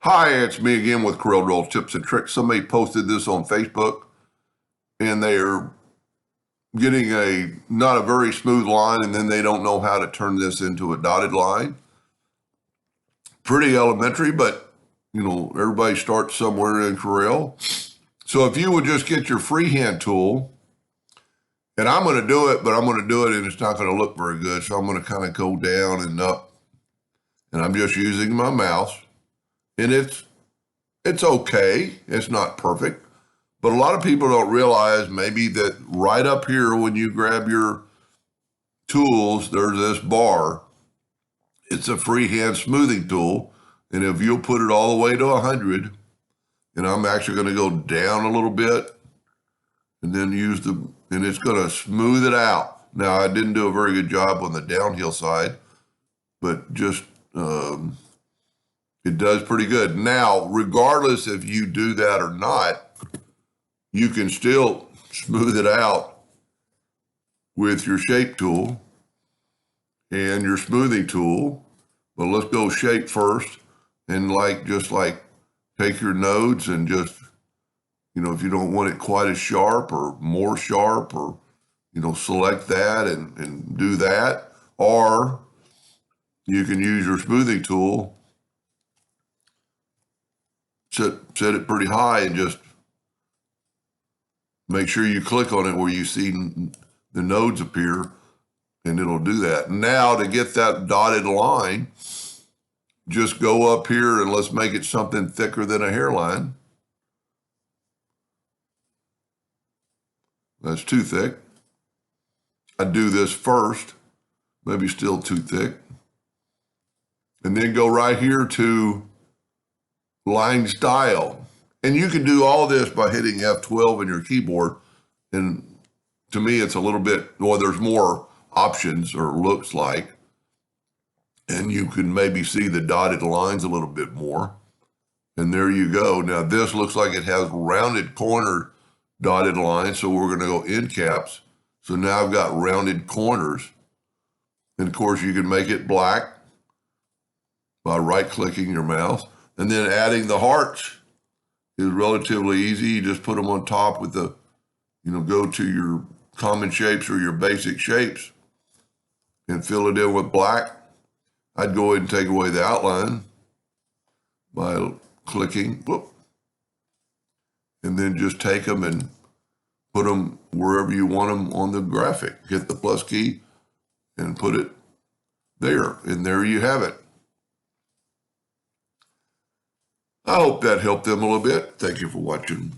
Hi, it's me again with CorelDraw Tips and Tricks. Somebody posted this on Facebook, and they're getting not a very smooth line, and then they don't know how to turn this into a dotted line. Pretty elementary, but everybody starts somewhere in Corel. So if you would just get your freehand tool, and I'm going to do it, but I'm going to do it and it's not going to look very good. So I'm going to kind of go down and up, and I'm just using my mouse, and it's okay. It's not perfect, but a lot of people don't realize maybe that right up here when you grab your tools, there's this bar. It's a freehand smoothing tool, and if you'll put it all the way to 100, and I'm actually going to go down a little bit, and then and it's going to smooth it out. Now, I didn't do a very good job on the downhill side, but just it does pretty good. Now, regardless if you do that or not, you can still smooth it out with your shape tool and your smoothing tool. But let's go shape first, and just take your nodes and just, if you don't want it quite as sharp or more sharp, or, select that and do that. Or you can use your smoothing tool, set it pretty high, and just make sure you click on it where you see the nodes appear, and it'll do that. Now, to get that dotted line, just go up here and let's make it something thicker than a hairline. That's too thick. I'd do this first, maybe still too thick. And then go right here to line style. And you can do all this by hitting F12 on your keyboard. And to me, it's a little bit, there's more options, or looks like. And you can maybe see the dotted lines a little bit more. And there you go. Now, this looks like it has rounded corner dotted lines, so we're going to go end caps. So now I've got rounded corners. And of course, you can make it black by right-clicking your mouse. And then adding the hearts is relatively easy. You just put them on top with the, go to your common shapes or your basic shapes and fill it in with black. I'd go ahead and take away the outline by clicking, and then just take them and put them wherever you want them on the graphic. Hit the plus key and put it there, and there you have it. I hope that helped them a little bit. Thank you for watching.